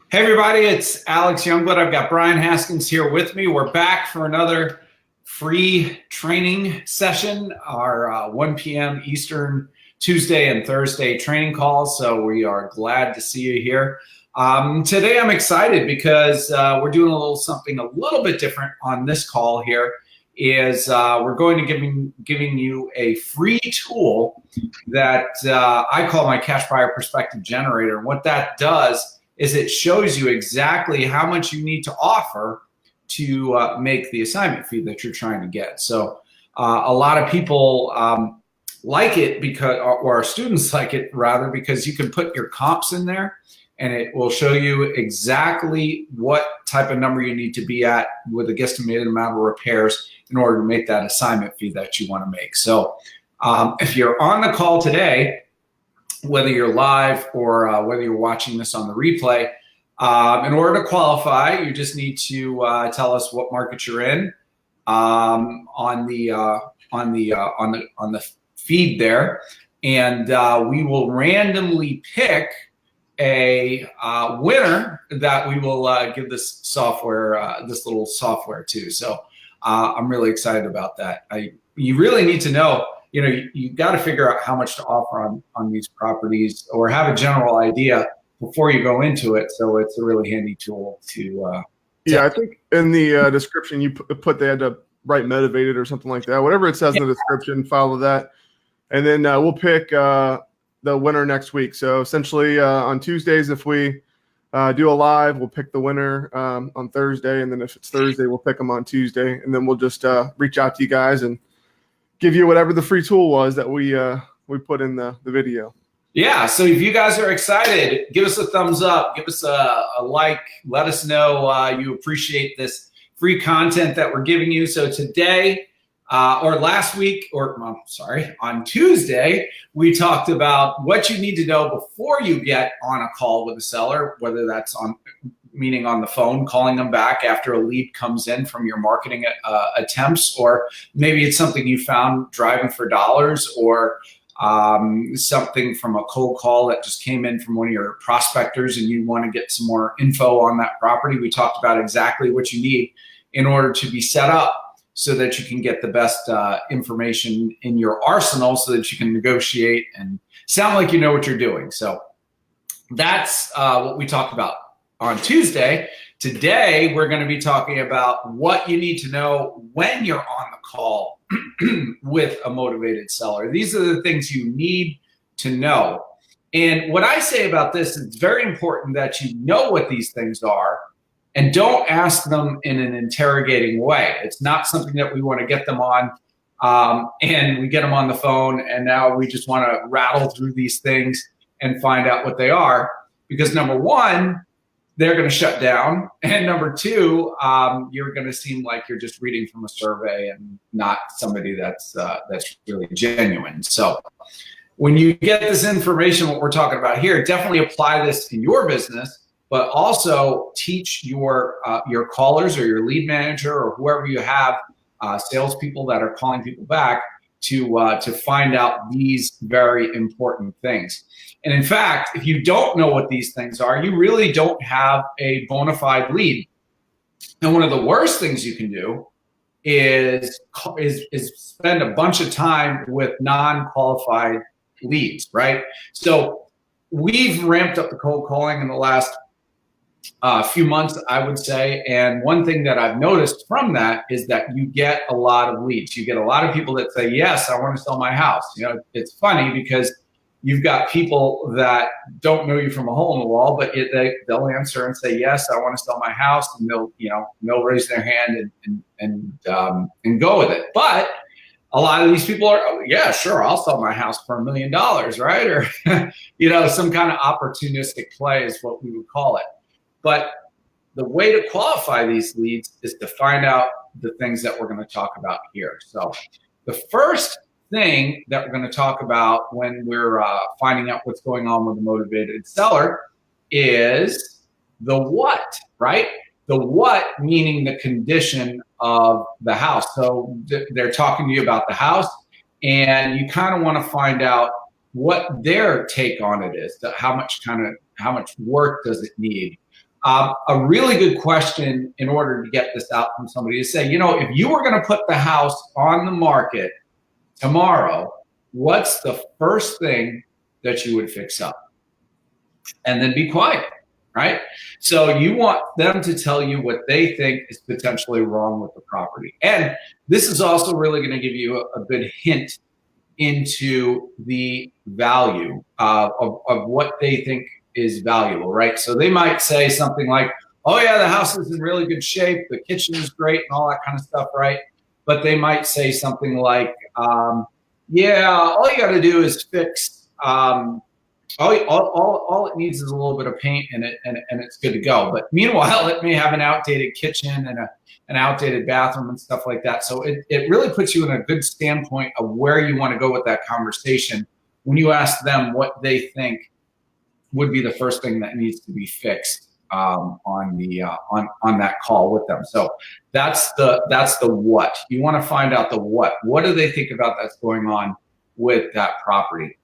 Hey everybody, it's Alex Youngblood. I've got Brian Haskins here with me. We're back for another free training session, our 1 p.m. Eastern Tuesday and Thursday training calls. So we are glad to see you here. Today I'm excited because we're doing a little something a little bit different on this call here. We're going to giving you a free tool that I call my Cash Buyer Perspective Generator. And what that does is it shows you exactly how much you need to offer to make the assignment fee that you're trying to get. So a lot of people like it because, or our students like it rather, because you can put your comps in there and it will show you exactly what type of number you need to be at with a guesstimated amount of repairs in order to make that assignment fee that you want to make. So if you're on the call today, whether you're live or whether you're watching this on the replay, in order to qualify, you just need to tell us what market you're in on the feed there, and we will randomly pick a winner that we will give this software, this little software to. So I'm really excited about that. You really need to know. You got to figure out how much to offer on these properties or have a general idea before you go into it. So it's a really handy tool to. Yeah, I think in the description you put they had to write motivated or something like that. Whatever it says in the description, follow that. And then we'll pick the winner next week. So essentially on Tuesdays, if we do a live, we'll pick the winner on Thursday. And then if it's Thursday, we'll pick them on Tuesday. And then we'll just reach out to you guys and give you whatever the free tool was that we put in the video. Yeah, so if you guys are excited, give us a thumbs up, give us a like, let us know you appreciate this free content that we're giving you. So today, or last week, on Tuesday, we talked about what you need to know before you get on a call with a seller, whether that's meaning on the phone, calling them back after a lead comes in from your marketing attempts, or maybe it's something you found driving for dollars, or something from a cold call that just came in from one of your prospectors and you want to get some more info on that property. We talked about exactly what you need in order to be set up so that you can get the best information in your arsenal so that you can negotiate and sound like you know what you're doing. So that's what we talked about on Tuesday. Today, we're going to be talking about what you need to know when you're on the call with a motivated seller. These are the things you need to know. And what I say about this, it's very important that you know what these things are and don't ask them in an interrogating way. It's not something that we want to get them on and we get them on the phone and now we just want to rattle through these things and find out what they are. Because number one, they're going to shut down. And number two, you're going to seem like you're just reading from a survey and not somebody that's really genuine. So when you get this information, what we're talking about here, definitely apply this in your business, but also teach your callers or your lead manager or whoever you have, salespeople that are calling people back to find out these very important things. And in fact, if you don't know what these things are, you really don't have a bona fide lead. And one of the worst things you can do is spend a bunch of time with non-qualified leads, right? So we've ramped up the cold calling in the last few months, I would say. And one thing that I've noticed from that is that you get a lot of leads. You get a lot of people that say, yes, I want to sell my house. It's funny because you've got people that don't know you from a hole in the wall, but they'll answer and say, yes, I want to sell my house. And they'll raise their hand and go with it. But a lot of these people are, yeah, sure, I'll sell my house for $1 million, right? Or, some kind of opportunistic play is what we would call it. But the way to qualify these leads is to find out the things that we're going to talk about here. So the first thing that we're going to talk about when we're finding out what's going on with a motivated seller is the what, right? The what meaning the condition of the house. So they're talking to you about the house and you kind of want to find out what their take on it is. How much work does it need? A really good question in order to get this out from somebody is say, if you were going to put the house on the market tomorrow, what's the first thing that you would fix up? And then be quiet, right? So you want them to tell you what they think is potentially wrong with the property. And this is also really going to give you a good hint into the value of what they think is valuable, right? So they might say something like, oh yeah, the house is in really good shape, the kitchen is great and all that kind of stuff, right? But they might say something like, yeah, all you got to do is fix, all it needs is a little bit of paint in it, and it's good to go. But meanwhile, it may have an outdated kitchen and an outdated bathroom and stuff like that. So it really puts you in a good standpoint of where you want to go with that conversation when you ask them what they think would be the first thing that needs to be fixed on that call with them. So that's the what. You want to find out the what. What do they think about that's going on with that property?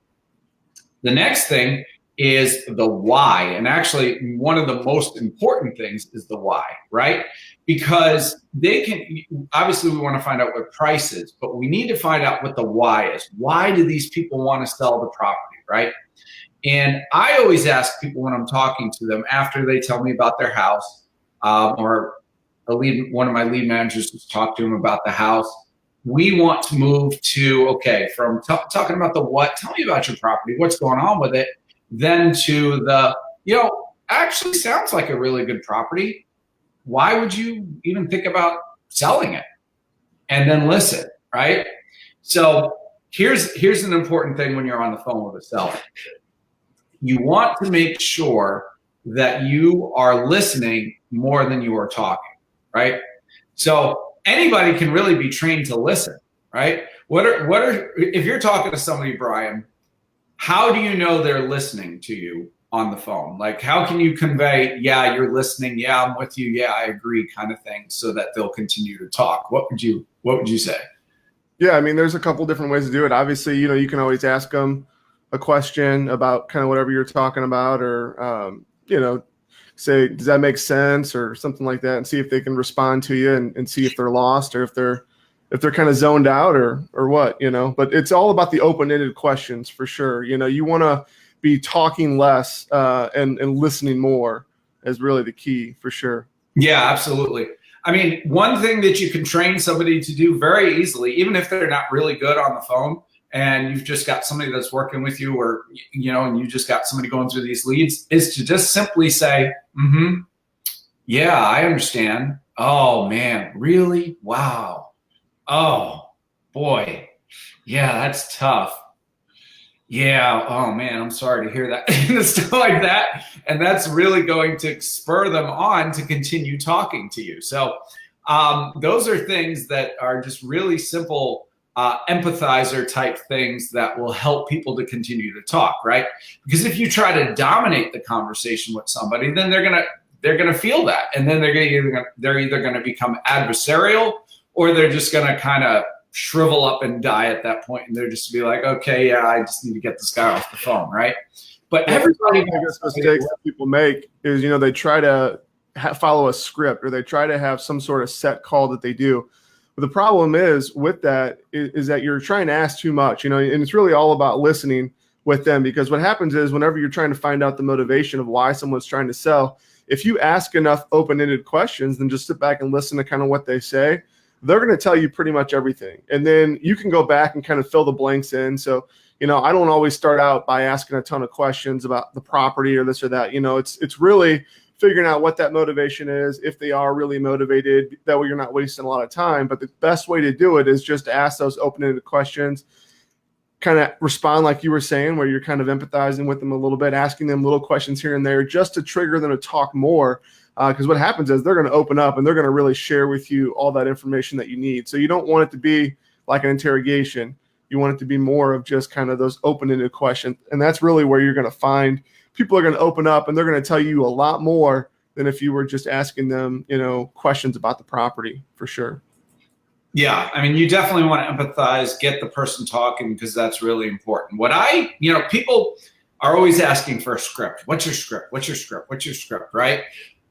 The next thing is the why. And actually, one of the most important things is the why, right? Because obviously we want to find out what price is, but we need to find out what the why is. Why do these people want to sell the property, right? And I always ask people when I'm talking to them after they tell me about their house, or one of my lead managers has talked to them about the house. We want to move to, okay, from talking about the what, tell me about your property, what's going on with it, then to the, actually sounds like a really good property. Why would you even think about selling it? And then listen, right? So here's an important thing when you're on the phone with a seller. You want to make sure that you are listening more than you are talking, right? So anybody can really be trained to listen, right? If you're talking to somebody, Brian, how do you know they're listening to you on the phone? Like, how can you convey, yeah, you're listening, yeah, I'm with you, yeah, I agree, kind of thing, so that they'll continue to talk? What would you say? Yeah, I mean, there's a couple different ways to do it. Obviously, you can always ask them a question about kind of whatever you're talking about, or say, does that make sense, or something like that, and see if they can respond to you and see if they're lost, or if they're kind of zoned out, or what, but it's all about the open-ended questions for sure. You want to be talking less and listening more is really the key for sure. Yeah, absolutely. I mean, one thing that you can train somebody to do very easily, even if they're not really good on the phone, and you've just got somebody that's working with you, or, and you just got somebody going through these leads, is to just simply say, yeah, I understand. Oh man, really? Wow. Oh boy. Yeah, that's tough. Yeah. Oh man, I'm sorry to hear that. And stuff like that. And that's really going to spur them on to continue talking to you. So those are things that are just really simple empathizer type things that will help people to continue to talk, right? Because if you try to dominate the conversation with somebody, then they're gonna feel that, and then they're either gonna become adversarial, or they're just gonna kind of shrivel up and die at that point, and they're just be like, okay, yeah, I just need to get this guy off the phone, right? But everybody, I guess mistakes that people make is they try to follow a script, or they try to have some sort of set call that they do. But the problem is with that is that you're trying to ask too much, and it's really all about listening with them, because what happens is whenever you're trying to find out the motivation of why someone's trying to sell, if you ask enough open-ended questions, then just sit back and listen to kind of what they say, they're going to tell you pretty much everything. And then you can go back and kind of fill the blanks in. So, I don't always start out by asking a ton of questions about the property or this or that. It's really figuring out what that motivation is, if they are really motivated, that way you're not wasting a lot of time. But the best way to do it is just to ask those open-ended questions, kind of respond like you were saying, where you're kind of empathizing with them a little bit, asking them little questions here and there just to trigger them to talk more. Because what happens is they're going to open up and they're going to really share with you all that information that you need. So you don't want it to be like an interrogation. You want it to be more of just kind of those open-ended questions. And that's really where you're going to find people are going to open up, and they're going to tell you a lot more than if you were just asking them, questions about the property, for sure. Yeah, I mean, you definitely want to empathize, get the person talking, because that's really important. People are always asking for a script. What's your script? What's your script? What's your script, right?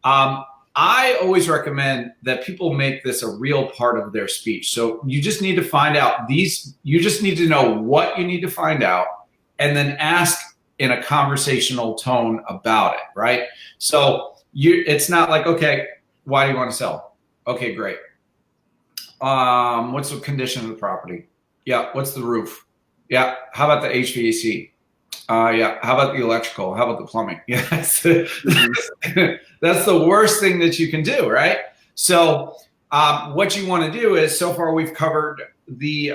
I always recommend that people make this a real part of their speech. So you just need to find out you just need to know what you need to find out and then ask in a conversational tone about it, right? So it's not like, okay, why do you want to sell? Okay, great. What's the condition of the property? Yeah. What's the roof? Yeah. How about the HVAC? Yeah. How about the electrical? How about the plumbing? Yeah. That's the worst thing that you can do, right? So what you want to do is, so far we've covered the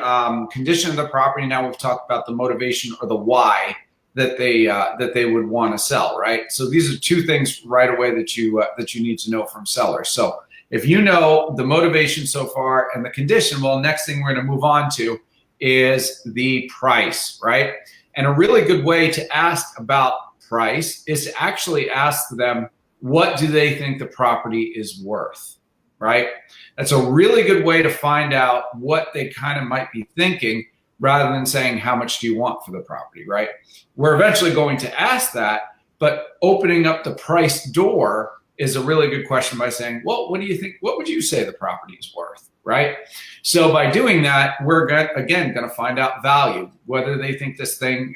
condition of the property. Now we've talked about the motivation or the why that they would want to sell, right? So these are two things right away that you need to know from sellers. So if you know the motivation so far and the condition, well, next thing we're going to move on to is the price, right? And a really good way to ask about price is to actually ask them, what do they think the property is worth, right? That's a really good way to find out what they kind of might be thinking rather than saying, how much do you want for the property, right? We're eventually going to ask that, but opening up the price door is a really good question by saying, well, what do you think? What would you say the property is worth, right? So by doing that, we're going to find out value, whether they think this thing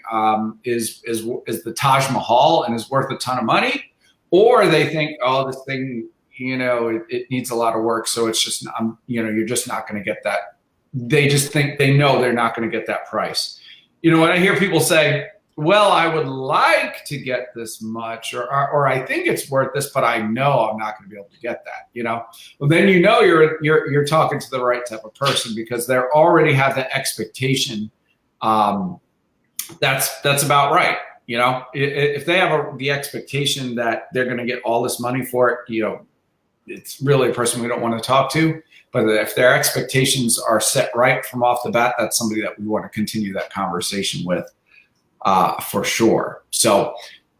is the Taj Mahal and is worth a ton of money, or they think, oh, this thing, it needs a lot of work, so it's just, you're just not going to get that. They just think they know they're not going to get that price. When I hear people say, well, I would like to get this much, or I think it's worth this, but I know I'm not going to be able to get that, well, then you're talking to the right type of person, because they already have the expectation. That's about right. If they have the expectation that they're going to get all this money for it, it's really a person we don't want to talk to. But if their expectations are set right from off the bat, that's somebody that we want to continue that conversation with. For sure. So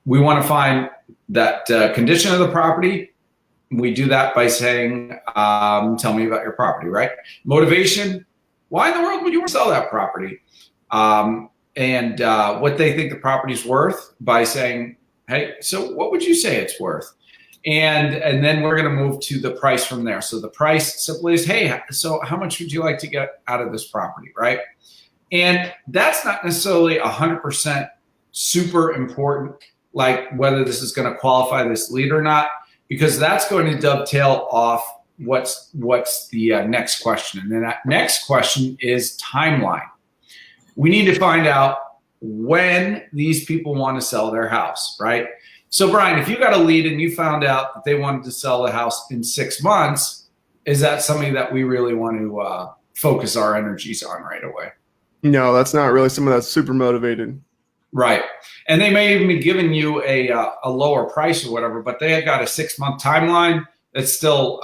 we want to find that condition of the property. We do that by saying, tell me about your property, right? Motivation. Why in the world would you want to sell that property? And what they think the property's worth, by saying, hey, so what would you say it's worth? And then we're going to move to the price from there. So the price simply is, hey, so how much would you like to get out of this property, right? And that's not necessarily 100% super important, like whether this is going to qualify this lead or not, because that's going to dovetail off what's the next question. And then that next question is timeline. We need to find out when these people want to sell their house, right? So Brian, if you got a lead and you found out that they wanted to sell the house in 6 months, is that something that we really want to focus our energies on right away? No, that's not really someone that's super motivated. Right. And they may even be giving you a lower price or whatever, but they have got a 6-month timeline. That's still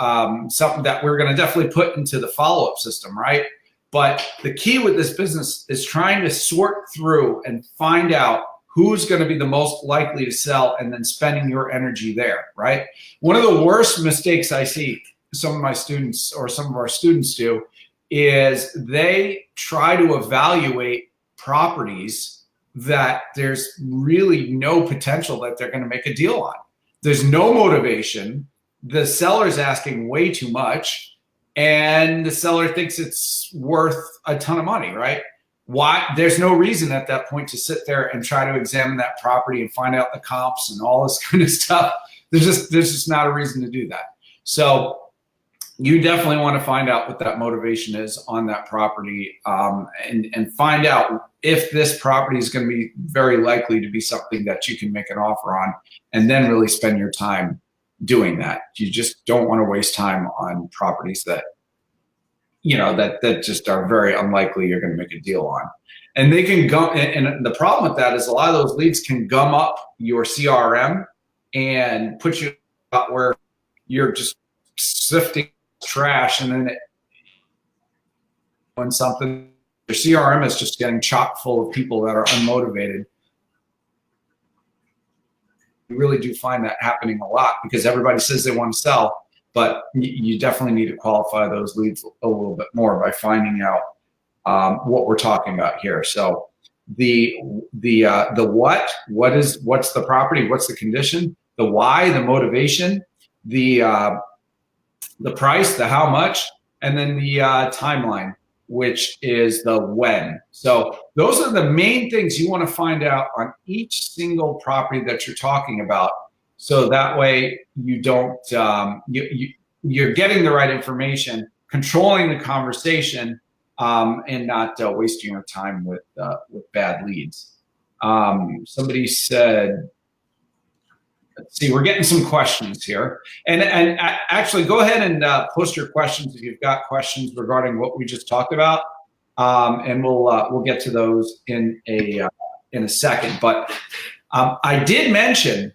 something that we're going to definitely put into the follow-up system, right? But the key with this business is trying to sort through and find out who's going to be the most likely to sell, and then spending your energy there, right? One of the worst mistakes I see some of my students or some of our students do is they try to evaluate properties that there's really no potential that they're going to make a deal on. There's no motivation. The seller's asking way too much, and the seller thinks it's worth a ton of money, right? Why? There's no reason at that point to sit there and try to examine that property and find out the comps and all this kind of stuff. There's just not a reason to do that. So you definitely want to find out what that motivation is on that property, and find out if this property is going to be very likely to be something that you can make an offer on, and then really spend your time doing that. You just don't want to waste time on properties that, that just are very unlikely you're going to make a deal on. And they can gum, and the problem with that is a lot of those leads can gum up your CRM and put you out where you're just sifting trash, and then when something, your CRM is just getting chock full of people that are unmotivated. We really do find that happening a lot, because everybody says they want to sell, but you definitely need to qualify those leads a little bit more by finding out what we're talking about here. So the what's the property, what's the condition, the why, the motivation, the price, the how much, and then the timeline, which is the when. So those are the main things you want to find out on each single property that you're talking about. So that way you don't, you're getting the right information, controlling the conversation, and not wasting your time with bad leads. Somebody said, let's see, we're getting some questions here. And actually go ahead and post your questions if you've got questions regarding what we just talked about. And we'll get to those in a second. But I did mention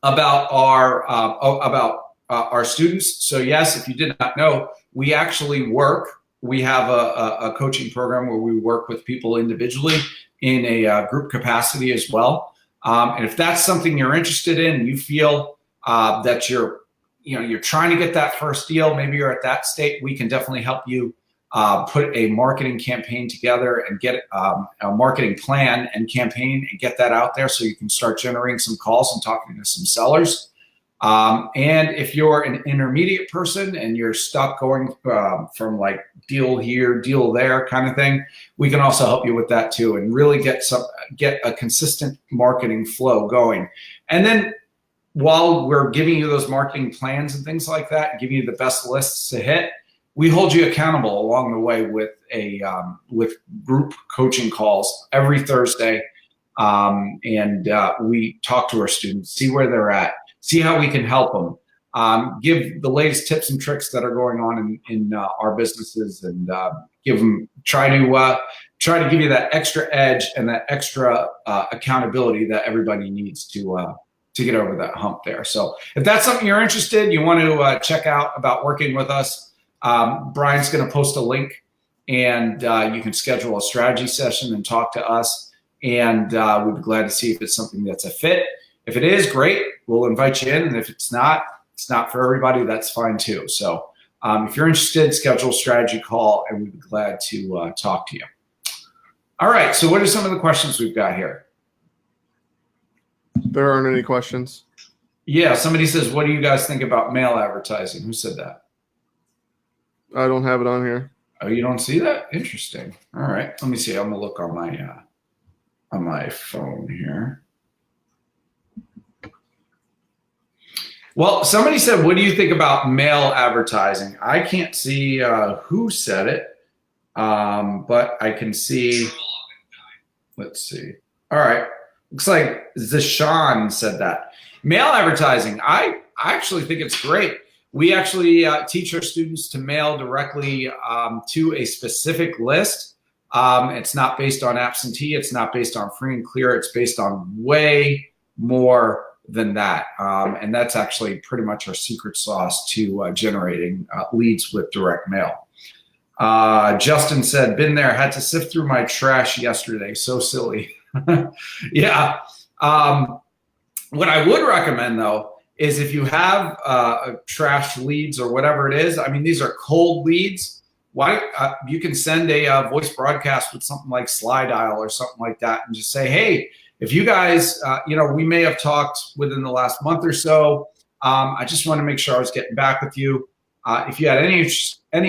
about our students. So yes, if you did not know, we actually work. We have a coaching program where we work with people individually in a group capacity as well. And if that's something you're interested in, you feel that you're trying to get that first deal, maybe you're at that state, we can definitely help you put a marketing campaign together and get a marketing plan and campaign and get that out there so you can start generating some calls and talking to some sellers. And if you're an intermediate person and you're stuck going from like deal here, deal there kind of thing, we can also help you with that too and really get a consistent marketing flow going. And then while we're giving you those marketing plans and things like that, giving you the best lists to hit, we hold you accountable along the way with with group coaching calls every Thursday. And we talk to our students, see where they're at, see how we can help them, give the latest tips and tricks that are going on in our businesses, and try to give you that extra edge and that extra accountability that everybody needs to get over that hump there. So if that's something you're interested, you want to check out about working with us, Brian's going to post a link, and you can schedule a strategy session and talk to us, and we'd be glad to see if it's something that's a fit. If it is, great, we'll invite you in. And if it's not for everybody, that's fine too. So if you're interested, schedule a strategy call and we'd be glad to talk to you. All right, so what are some of the questions we've got here? There aren't any questions. Yeah, somebody says, what do you guys think about mail advertising? Who said that? I don't have it on here. Oh, you don't see that? Interesting. All right, let me see. I'm gonna look on my phone here. Well, somebody said, what do you think about mail advertising? I can't see who said it, but I can see, let's see. All right, looks like Zashan said that. Mail advertising, I actually think it's great. We actually teach our students to mail directly to a specific list. It's not based on absentee, it's not based on free and clear, it's based on way more than that. And that's actually pretty much our secret sauce to generating leads with direct mail. Justin said, been there, had to sift through my trash yesterday. So silly. Yeah. What I would recommend though, is if you have trash leads or whatever it is, I mean, these are cold leads. Why you can send a voice broadcast with something like SlyDial or something like that and just say, hey, if you guys, we may have talked within the last month or so. I just want to make sure I was getting back with you. If you had any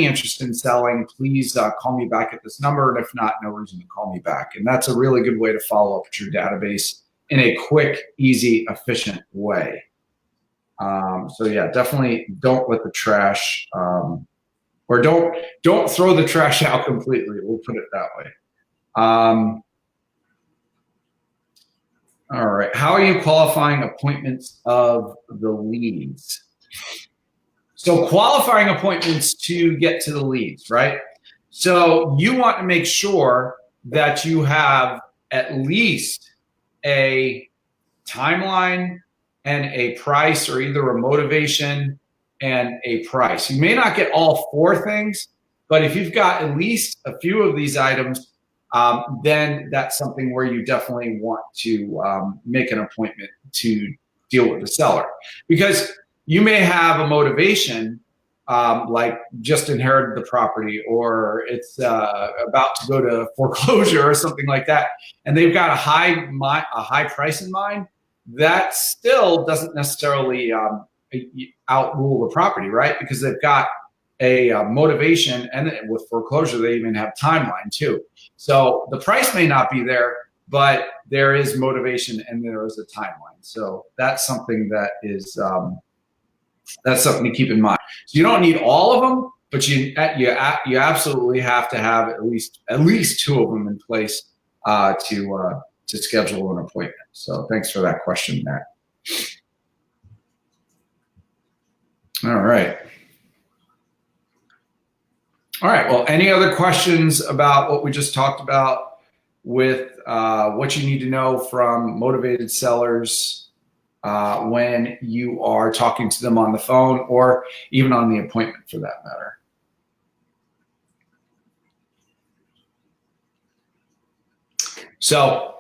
interest in selling, please call me back at this number. And if not, no reason to call me back. And that's a really good way to follow up with your database in a quick, easy, efficient way. So yeah, definitely don't let the trash, or don't throw the trash out completely. We'll put it that way. All right. How are you qualifying appointments of the leads? So qualifying appointments to get to the leads, right? So you want to make sure that you have at least a timeline and a price, or either a motivation and a price. You may not get all four things, but if you've got at least a few of these items, then that's something where you definitely want to make an appointment to deal with the seller. Because you may have a motivation, like just inherited the property, or it's about to go to foreclosure or something like that, and they've got a high price in mind. That still doesn't necessarily outrule the property, right? Because they've got a motivation, and with foreclosure, they even have timeline too. So the price may not be there, but there is motivation and there is a timeline. So that's something that is that's something to keep in mind. So you don't need all of them, but you absolutely have to have at least 2 of them in place to schedule an appointment. So thanks for that question, Matt. All right. All right. Well, any other questions about what we just talked about with what you need to know from motivated sellers when you are talking to them on the phone or even on the appointment for that matter? So,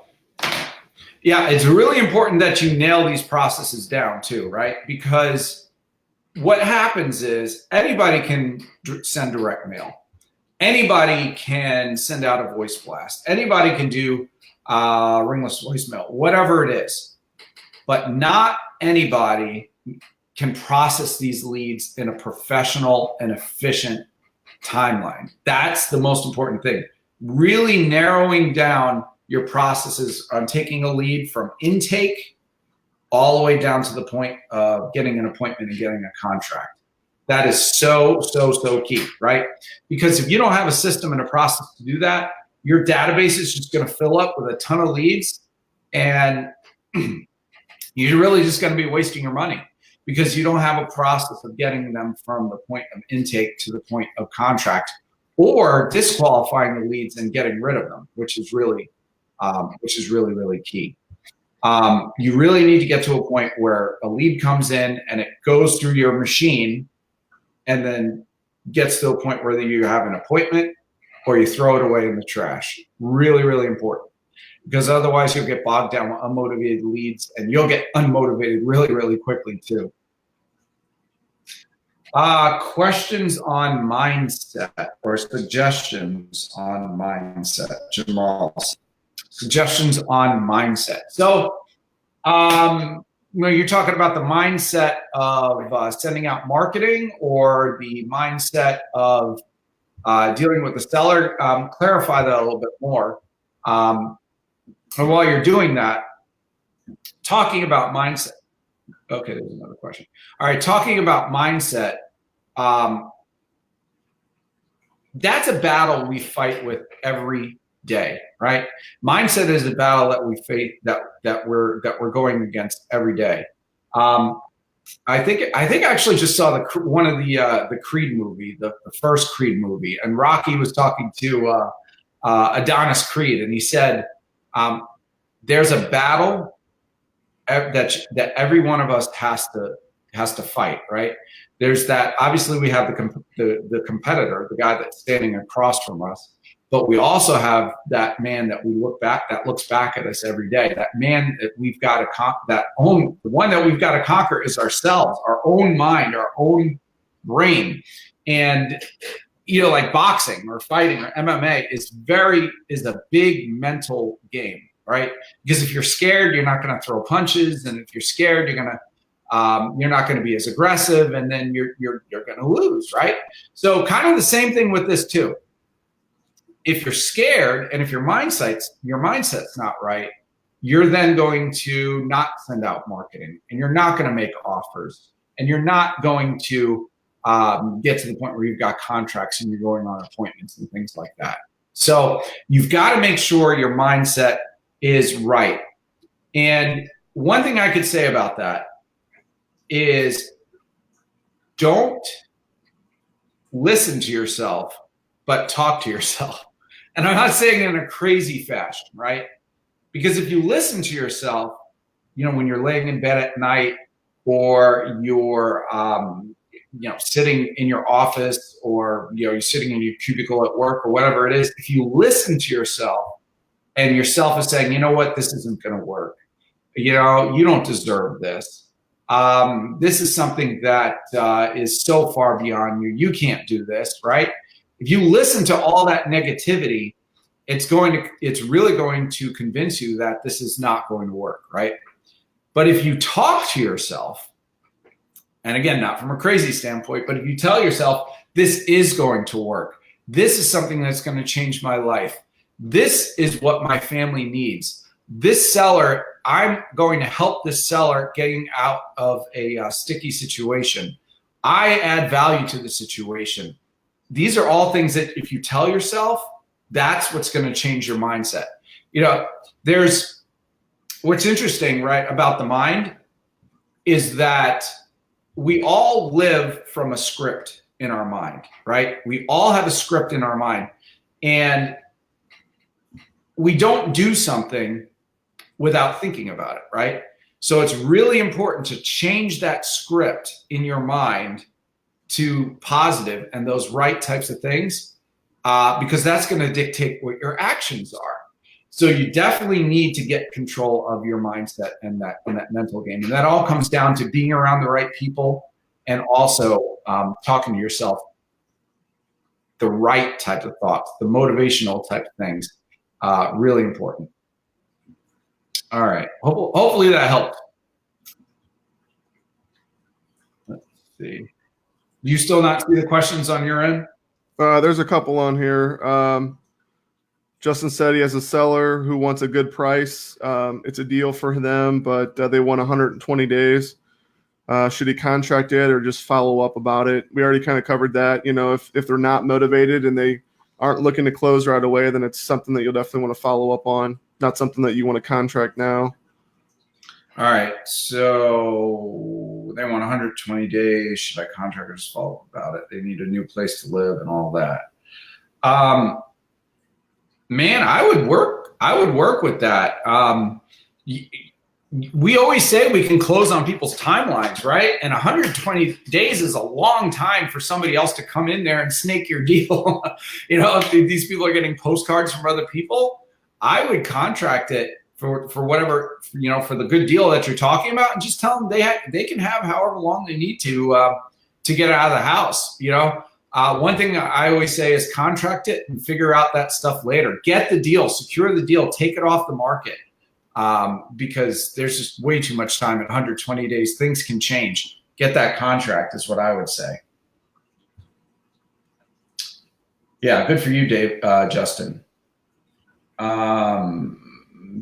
yeah, it's really important that you nail these processes down too, right? Because what happens is anybody can send direct mail. Anybody can send out a voice blast. Anybody can do ringless voicemail, whatever it is. But not anybody can process these leads in a professional and efficient timeline. That's the most important thing. Really narrowing down your processes on taking a lead from intake all the way down to the point of getting an appointment and getting a contract. That is so key, right? Because if you don't have a system and a process to do that, your database is just going to fill up with a ton of leads, and you're really just going to be wasting your money because you don't have a process of getting them from the point of intake to the point of contract, or disqualifying the leads and getting rid of them, which is really key. You really need to get to a point where a lead comes in and it goes through your machine and then gets to a point where you have an appointment or you throw it away in the trash. Really important, because otherwise you'll get bogged down with unmotivated leads and you'll get unmotivated really quickly too. Questions on mindset or suggestions on mindset, Jamal. Suggestions on mindset. So, you're talking about the mindset of sending out marketing or the mindset of dealing with the seller. Clarify that a little bit more. And while you're doing that, talking about mindset. Okay, there's another question. All right, talking about mindset. That's a battle we fight with every day, right? Mindset is a battle that we face, that we're going against every day. I think I actually just saw one of the Creed movie, the first Creed movie, and Rocky was talking to Adonis Creed, and he said, "There's a battle that every one of us has to fight, right? There's that. Obviously, we have the competitor, the guy that's standing across from us." But we also have that man that looks back at us every day. That man that we've got to the one that we've got to conquer is ourselves, our own mind, our own brain. And like boxing or fighting or MMA is a big mental game, right? Because if you're scared, you're not going to throw punches, and if you're scared, you're not going to be as aggressive, and then you're going to lose, right? So kind of the same thing with this too. If you're scared and if your mindset's not right, you're then going to not send out marketing, and you're not going to make offers, and you're not going to get to the point where you've got contracts and you're going on appointments and things like that. So you've got to make sure your mindset is right. And one thing I could say about that is don't listen to yourself, but talk to yourself. And I'm not saying it in a crazy fashion, right? Because if you listen to yourself, when you're laying in bed at night, or you're, sitting in your office, or, you're sitting in your cubicle at work, or whatever it is, if you listen to yourself and yourself is saying, you know what, this isn't going to work. You don't deserve this. This is something that is so far beyond you. You can't do this, right? If you listen to all that negativity, it's really going to convince you that this is not going to work, right? But if you talk to yourself and again, not from a crazy standpoint, but if you tell yourself, this is going to work, this is something that's going to change my life, this is what my family needs, this seller, I'm going to help this seller getting out of a sticky situation, I add value to the situation. These are all things that if you tell yourself, that's what's going to change your mindset. You know, there's what's interesting, right, about the mind is that we all live from a script in our mind, right? We all have a script in our mind, and we don't do something without thinking about it, right? So it's really important to change that script in your mind to positive and those right types of things, because that's going to dictate what your actions are. So you definitely need to get control of your mindset and that mental game. And that all comes down to being around the right people and also talking to yourself the right type of thoughts, the motivational type of things. Really important. All right. Hopefully that helped. Let's see. Do you still not see the questions on your end? There's a couple on here. Justin said he has a seller who wants a good price. It's a deal for them, but they want 120 days. Should he contract it or just follow up about it? We already kind of covered that. You know, if they're not motivated and they aren't looking to close right away, then it's something that you'll definitely want to follow up on, not something that you want to contract now. All right. So they want 120 days. Should I contract or just follow up about it? They need a new place to live and all that. Man, I would work with that. We always say we can close on people's timelines, right? And 120 days is a long time for somebody else to come in there and snake your deal. You know, if these people are getting postcards from other people, I would contract it for whatever, you know, for the good deal that you're talking about, and just tell them they can have however long they need to get out of the house. You know, one thing I always say is contract it and figure out that stuff later. Get the deal, secure the deal, take it off the market. Because there's just way too much time at 120 days. Things can change. Get that contract is what I would say. Yeah, good for you, Dave, Justin.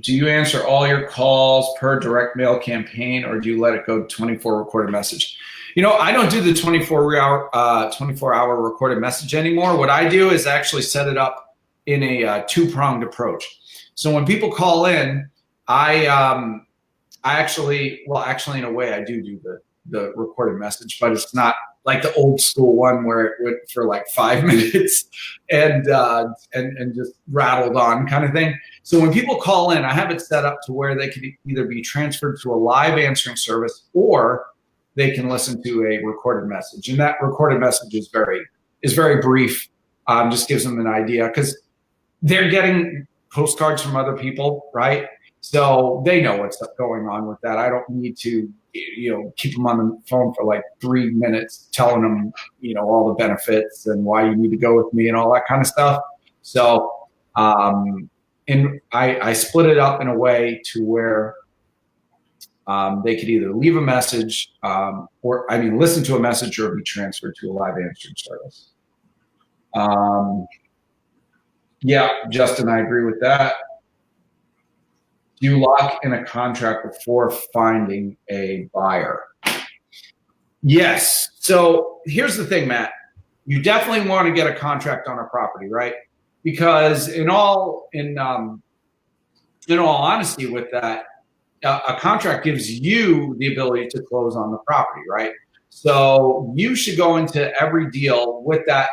Do you answer all your calls per direct mail campaign, or do you let it go 24 recorded message? You know, I don't do the 24-hour recorded message anymore. What I do is actually set it up in a two-pronged approach. So when people call in, I actually in a way I do the recorded message, but it's not like the old school one where it went for like 5 minutes and just rattled on kind of thing. So when people call in, I have it set up to where they can either be transferred to a live answering service or they can listen to a recorded message. And that recorded message is very brief. Just gives them an idea because they're getting postcards from other people, right? So they know what's going on with that. I don't need to, keep them on the phone for like 3 minutes telling them, all the benefits and why you need to go with me and all that kind of stuff. So, and I split it up in a way to where they could either leave a message listen to a message or be transferred to a live answering service. Yeah, Justin, I agree with that. Do you lock in a contract before finding a buyer? Yes. So here's the thing, Matt. You definitely want to get a contract on a property, right? Because in all honesty with that, a contract gives you the ability to close on the property, right? So you should go into every deal with that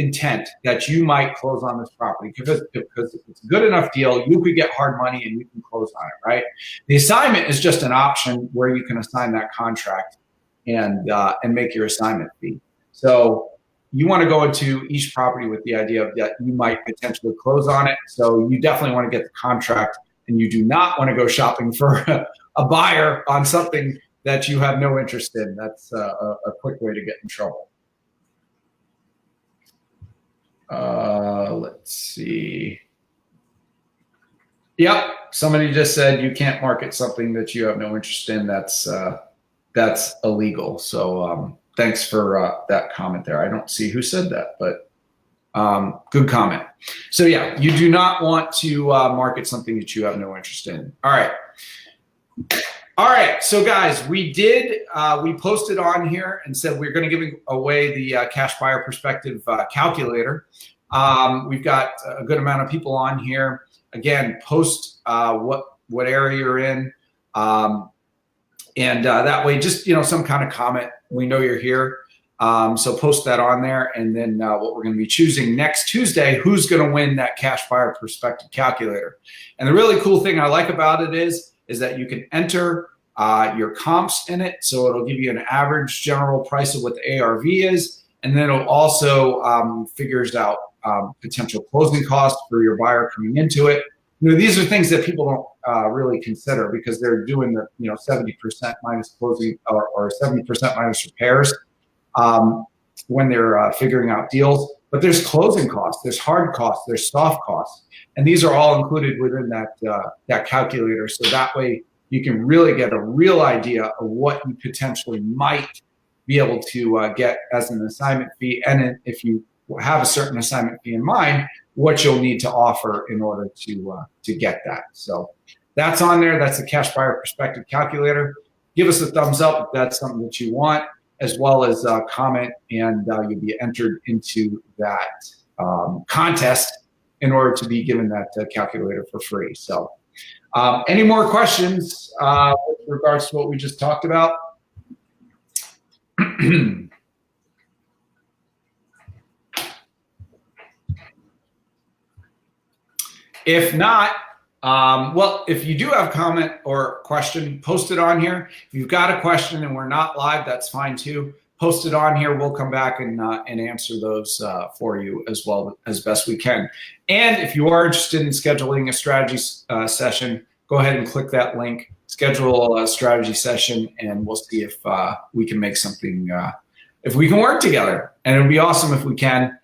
intent that you might close on this property because if it's a good enough deal, you could get hard money and you can close on it, right? The assignment is just an option where you can assign that contract and make your assignment fee. So you want to go into each property with the idea of that you might potentially close on it. So you definitely want to get the contract, and you do not want to go shopping for a buyer on something that you have no interest in. That's a quick way to get in trouble. Let's see. Yep. Somebody just said you can't market something that you have no interest in. That's that's illegal. So thanks for that comment there. I don't see who said that, but good comment. So yeah, you do not want to market something that you have no interest in. All right. All right, so guys, we posted on here and said we're going to give away the Cash Buyer Perspective calculator. We've got a good amount of people on here. Again, post what area you're in, and that way, just some kind of comment. We know you're here, so post that on there. And then what we're going to be choosing next Tuesday, who's going to win that Cash Buyer Perspective calculator. And the really cool thing I like about it is that you can enter your comps in it. So it'll give you an average general price of what the ARV is. And then it'll also figures out potential closing costs for your buyer coming into it. These are things that people don't really consider because they're doing the 70% minus closing or 70% minus repairs when they're figuring out deals. But there's closing costs, there's hard costs, there's soft costs. And these are all included within that calculator. So that way you can really get a real idea of what you potentially might be able to get as an assignment fee. And if you have a certain assignment fee in mind, what you'll need to offer in order to get that. So that's on there. That's the Cash Buyer Perspective calculator. Give us a thumbs up if that's something that you want, as well as comment, and you'll be entered into that contest in order to be given that calculator for free. So any more questions with regards to what we just talked about? If not, well, if you do have a comment or question, post it on here. If you've got a question and we're not live, that's fine too. Post it on here. We'll come back and answer those for you as well as best we can. And if you are interested in scheduling a strategy session, go ahead and click that link, schedule a strategy session, and we'll see if we can make something, if we can work together. And it would be awesome if we can.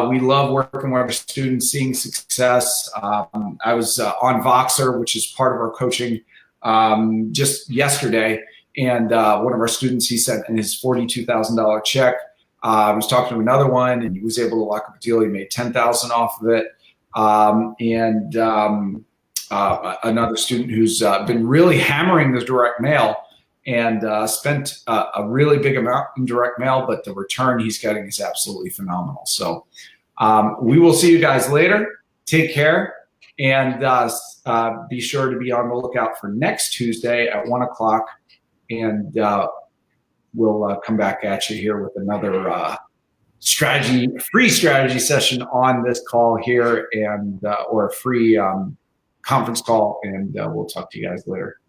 We love working with our students, seeing success. I was on Voxer, which is part of our coaching, just yesterday. And one of our students, he sent in his $42,000 check. I was talking to another one, and he was able to lock up a deal. He made $10,000 off of it. Another student who's been really hammering the direct mail and spent a really big amount in direct mail, but the return he's getting is absolutely phenomenal. So we will see you guys later. Take care, and be sure to be on the lookout for next Tuesday at 1 o'clock. And we'll come back at you here with another free strategy session on this call here, and or a free conference call, and we'll talk to you guys later.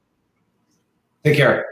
Take care.